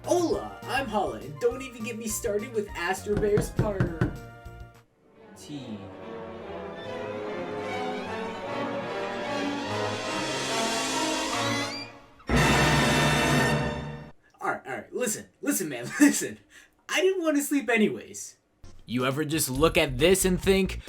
Hola, I'm Hala, and don't even get me started with Astro Bear's party. Alright, listen man, listen. I didn't want to sleep anyways. You ever just look at this and think,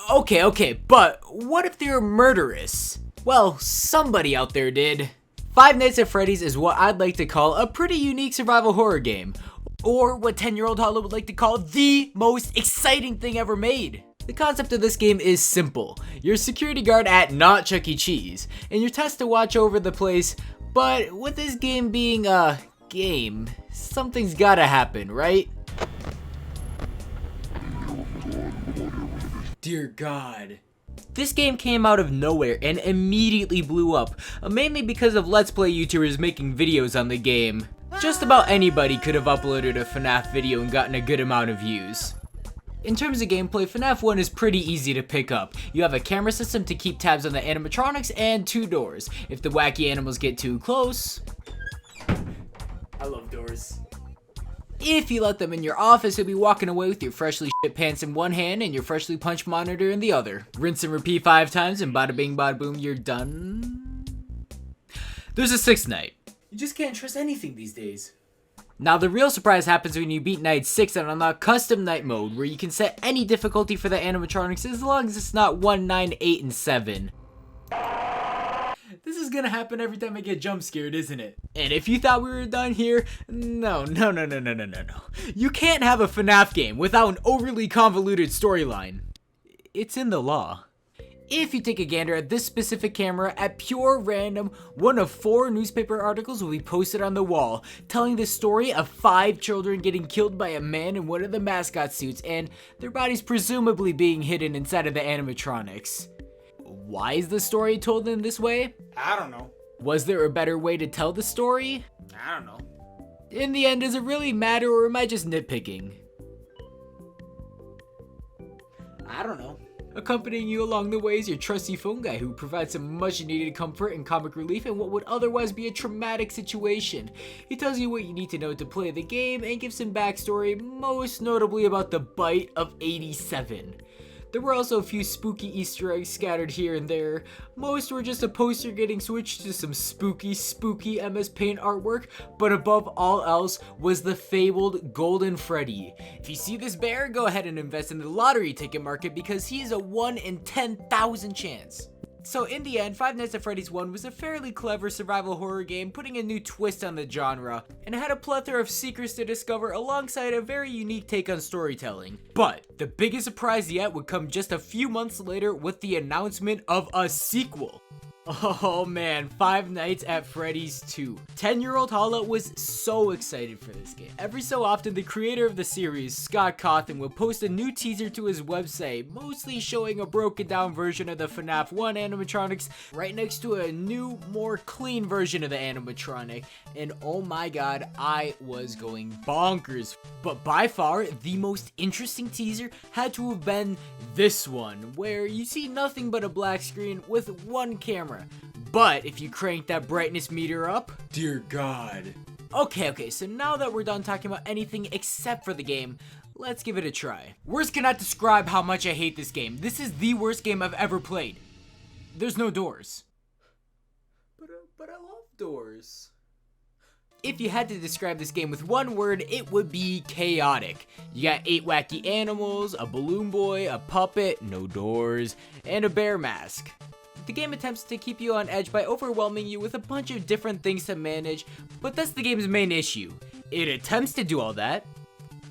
okay, but what if they're murderous? Well, somebody out there did. Five Nights at Freddy's is what I'd like to call a pretty unique survival horror game. Or what 10-year-old Hala would like to call the most exciting thing ever made. The concept of this game is simple. You're a security guard at not Chuck E. Cheese, and you're tasked to watch over the place, but with this game being a game, something's gotta happen, right? Dear God. This game came out of nowhere and immediately blew up, mainly because of Let's Play YouTubers making videos on the game. Just about anybody could have uploaded a FNAF video and gotten a good amount of views. In terms of gameplay, FNAF 1 is pretty easy to pick up. You have a camera system to keep tabs on the animatronics and 2 doors. If the wacky animals get too close... I love doors. If you let them in your office, you'll be walking away with your freshly shit pants in one hand and your freshly punched monitor in the other. Rinse and repeat 5 times and bada bing bada boom, you're done. There's a 6th night. You just can't trust anything these days. Now the real surprise happens when you beat night 6 and unlock custom night mode, where you can set any difficulty for the animatronics as long as it's not 1, 9, 8, and 7. This is gonna happen every time I get jump scared, isn't it? And if you thought we were done here, no. You can't have a FNAF game without an overly convoluted storyline. It's in the law. If you take a gander at this specific camera, at pure random, one of 4 newspaper articles will be posted on the wall, telling the story of 5 children getting killed by a man in one of the mascot suits, and their bodies presumably being hidden inside of the animatronics. Why is the story told in this way? I don't know. Was there a better way to tell the story? I don't know. In the end, does it really matter, or am I just nitpicking? I don't know. Accompanying you along the way is your trusty phone guy, who provides some much needed comfort and comic relief in what would otherwise be a traumatic situation. He tells you what you need to know to play the game and gives some backstory, most notably about the bite of 87. There were also a few spooky Easter eggs scattered here and there. Most were just a poster getting switched to some spooky MS Paint artwork, but above all else was the fabled Golden Freddy. If you see this bear, go ahead and invest in the lottery ticket market because he is a 1 in 10,000 chance. So in the end, Five Nights at Freddy's 1 was a fairly clever survival horror game, putting a new twist on the genre, and it had a plethora of secrets to discover alongside a very unique take on storytelling. But the biggest surprise yet would come just a few months later with the announcement of a sequel. Oh man, Five Nights at Freddy's 2. 10-year-old Hala was so excited for this game. Every so often, the creator of the series, Scott Cawthon, will post a new teaser to his website, mostly showing a broken down version of the FNAF 1 animatronics right next to a new, more clean version of the animatronic. And oh my god, I was going bonkers. But by far, the most interesting teaser had to have been this one, where you see nothing but a black screen with one camera. But if you crank that brightness meter up, dear god. Okay, so now that we're done talking about anything except for the game, let's give it a try. Words cannot describe how much I hate this game. This is the worst game I've ever played. There's no doors. But I love doors. If you had to describe this game with one word, it would be chaotic. You got 8 wacky animals, a balloon boy, a puppet, no doors, and a bear mask. The game attempts to keep you on edge by overwhelming you with a bunch of different things to manage, but that's the game's main issue. It attempts to do all that.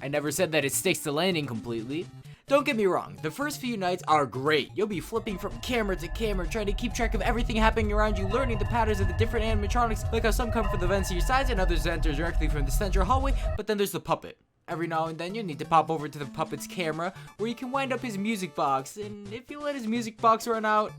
I never said that it sticks to landing completely. Don't get me wrong, the first few nights are great. You'll be flipping from camera to camera, trying to keep track of everything happening around you, learning the patterns of the different animatronics, like how some come from the vents to your sides and others enter directly from the central hallway, but then there's the puppet. Every now and then you need to pop over to the puppet's camera, where you can wind up his music box, and if you let his music box run out...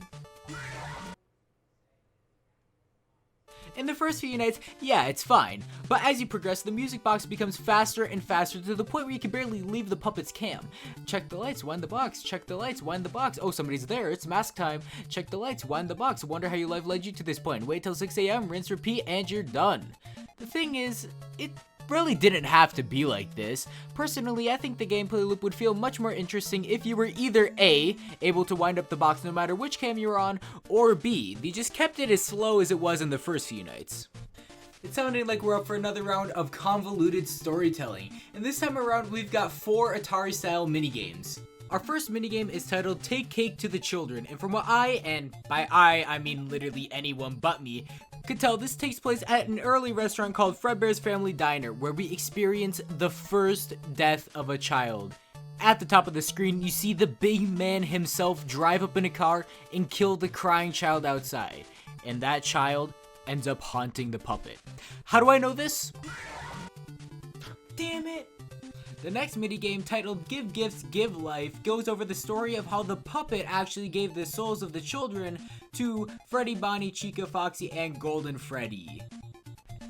In the first few nights, yeah, it's fine, but as you progress, the music box becomes faster and faster to the point where you can barely leave the puppet's cam. Check the lights, wind the box, check the lights, wind the box, oh somebody's there, it's mask time, check the lights, wind the box, wonder how your life led you to this point, wait till 6 AM, rinse, repeat, and you're done. The thing is, it really didn't have to be like this. Personally, I think the gameplay loop would feel much more interesting if you were either A, able to wind up the box no matter which cam you were on, or B, they just kept it as slow as it was in the first few nights. It's sounding like we're up for another round of convoluted storytelling, and this time around we've got 4 Atari-style minigames. Our first minigame is titled Take Cake to the Children, and from what I, and by I mean literally anyone but me, could tell, this takes place at an early restaurant called Fredbear's Family Diner, where we experience the first death of a child. At the top of the screen, you see the big man himself drive up in a car and kill the crying child outside, and that child ends up haunting the puppet. How do I know this? Damn it! The next minigame, titled Give Gifts, Give Life, goes over the story of how the puppet actually gave the souls of the children to Freddy, Bonnie, Chica, Foxy, and Golden Freddy.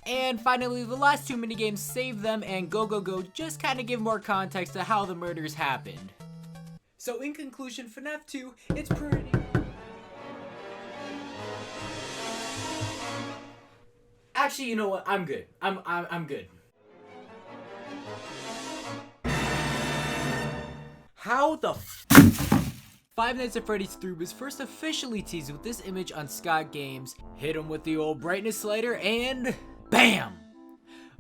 And finally, the last 2 minigames, Save Them and Go Go Go, just kind of give more context to how the murders happened. So in conclusion, FNAF 2, it's pretty... Actually, you know what? I'm good. I'm good. How the Five Nights at Freddy's 3 was first officially teased with this image on Scott Games. Hit him with the old brightness slider and BAM!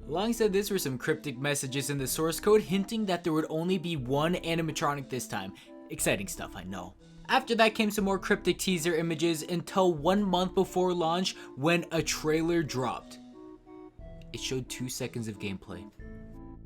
Alongside this were some cryptic messages in the source code hinting that there would only be one animatronic this time. Exciting stuff, I know. After that came some more cryptic teaser images until 1 month before launch when a trailer dropped. It showed 2 seconds of gameplay.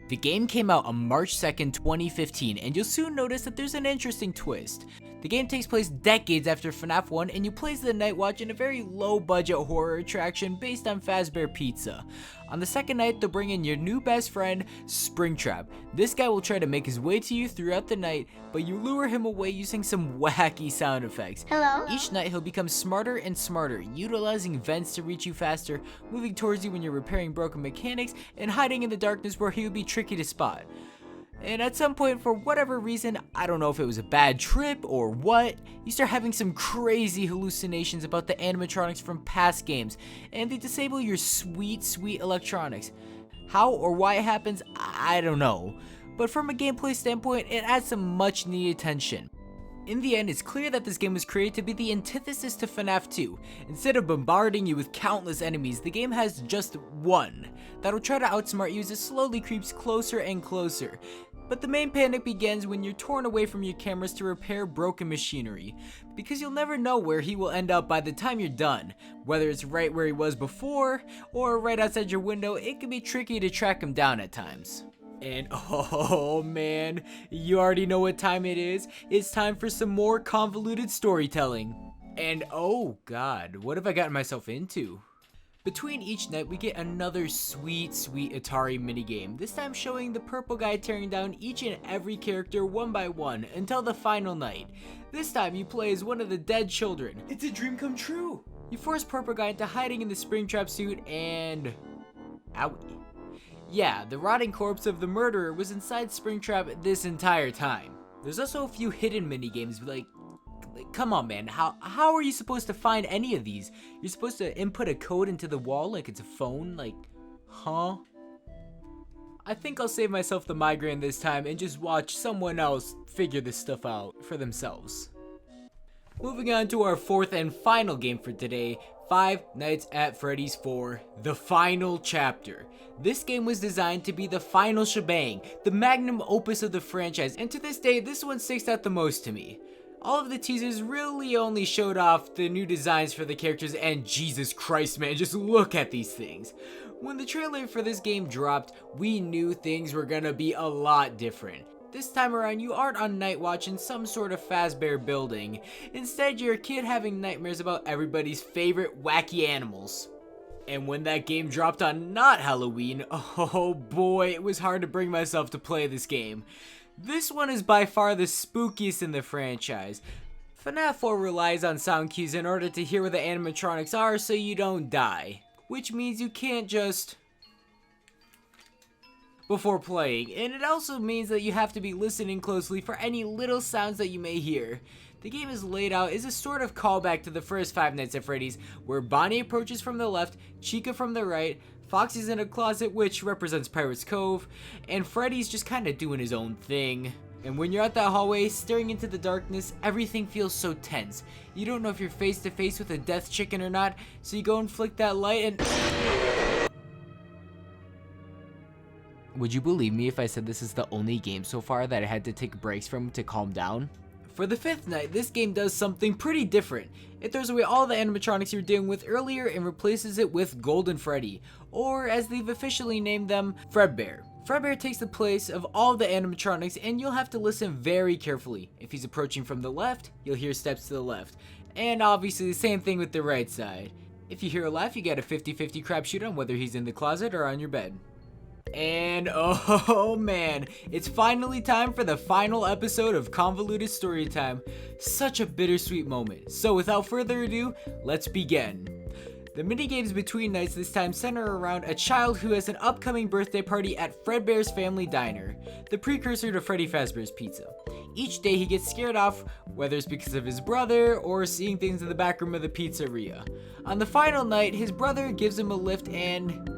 The game came out on March 2nd, 2015, and you'll soon notice that there's an interesting twist. The game takes place decades after FNAF 1, and you play as the Night Watch in a very low-budget horror attraction based on Fazbear Pizza. On the second night, they'll bring in your new best friend, Springtrap. This guy will try to make his way to you throughout the night, but you lure him away using some wacky sound effects. Hello? Each night, he'll become smarter and smarter, utilizing vents to reach you faster, moving towards you when you're repairing broken mechanics, and hiding in the darkness where he would be tricky to spot. And at some point, for whatever reason, I don't know if it was a bad trip or what, you start having some crazy hallucinations about the animatronics from past games, and they disable your sweet electronics. How or why it happens, I don't know, but from a gameplay standpoint, it adds some much needed tension. In the end, it's clear that this game was created to be the antithesis to FNAF 2. Instead of bombarding you with countless enemies, the game has just one that'll try to outsmart you as it slowly creeps closer and closer. But the main panic begins when you're torn away from your cameras to repair broken machinery, because you'll never know where he will end up by the time you're done. Whether it's right where he was before, or right outside your window, it can be tricky to track him down at times. And oh man, you already know what time it is. It's time for some more convoluted storytelling. And oh god, what have I gotten myself into? Between each night, we get another sweet Atari minigame, this time showing the purple guy tearing down each and every character one by one until the final night. This time, you play as one of the dead children. It's a dream come true! You force Purple Guy into hiding in the Springtrap suit and... owie. Yeah, the rotting corpse of the murderer was inside Springtrap this entire time. There's also a few hidden minigames, like come on man, how are you supposed to find any of these? You're supposed to input a code into the wall like it's a phone, like, huh? I think I'll save myself the migraine this time and just watch someone else figure this stuff out for themselves. Moving on to our fourth and final game for today, Five Nights at Freddy's 4, the final chapter. This game was designed to be the final shebang, the magnum opus of the franchise, and to this day, this one sticks out the most to me. All of the teasers really only showed off the new designs for the characters, and Jesus Christ man, just look at these things. When the trailer for this game dropped, we knew things were gonna be a lot different. This time around, you aren't on Night Watch in some sort of Fazbear building. Instead, you're a kid having nightmares about everybody's favorite wacky animals. And when that game dropped on not Halloween, oh boy, it was hard to bring myself to play this game. This one is by far the spookiest in the franchise. FNAF 4 relies on sound cues in order to hear where the animatronics are so you don't die. Which means you can't just... before playing, and it also means that you have to be listening closely for any little sounds that you may hear. The game is laid out as a sort of callback to the first Five Nights at Freddy's, where Bonnie approaches from the left, Chica from the right, Foxy's in a closet, which represents Pirate's Cove, and Freddy's just kind of doing his own thing. And when you're at that hallway, staring into the darkness, everything feels so tense. You don't know if you're face to face with a death chicken or not, so you go and flick that light and... Would you believe me if I said this is the only game so far that I had to take breaks from to calm down? For the 5th night, this game does something pretty different. It throws away all the animatronics you were dealing with earlier and replaces it with Golden Freddy, or as they've officially named them, Fredbear. Fredbear takes the place of all the animatronics, and you'll have to listen very carefully. If he's approaching from the left, you'll hear steps to the left. And obviously the same thing with the right side. If you hear a laugh, you get a 50-50 crapshoot on whether he's in the closet or on your bed. And oh man, it's finally time for the final episode of Convoluted Storytime. Such a bittersweet moment. So without further ado, let's begin. The minigames between nights this time center around a child who has an upcoming birthday party at Fredbear's Family Diner, the precursor to Freddy Fazbear's Pizza. Each day he gets scared off, whether it's because of his brother or seeing things in the back room of the pizzeria. On the final night, his brother gives him a lift and...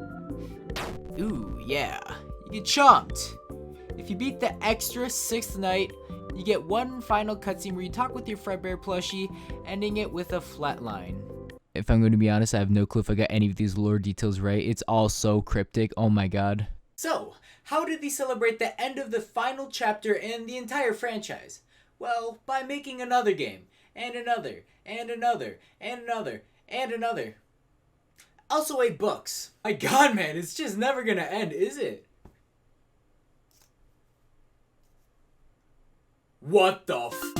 ooh, yeah, you get chomped. If you beat the extra 6th night, you get one final cutscene where you talk with your Fredbear plushie, ending it with a flat line. If I'm going to be honest, I have no clue if I got any of these lore details right. It's all so cryptic, oh my god. So, how did they celebrate the end of the final chapter and the entire franchise? Well, by making another game, and another, and another, and another, and another. Also ate books. My god, man, it's just never gonna end, is it? What the f?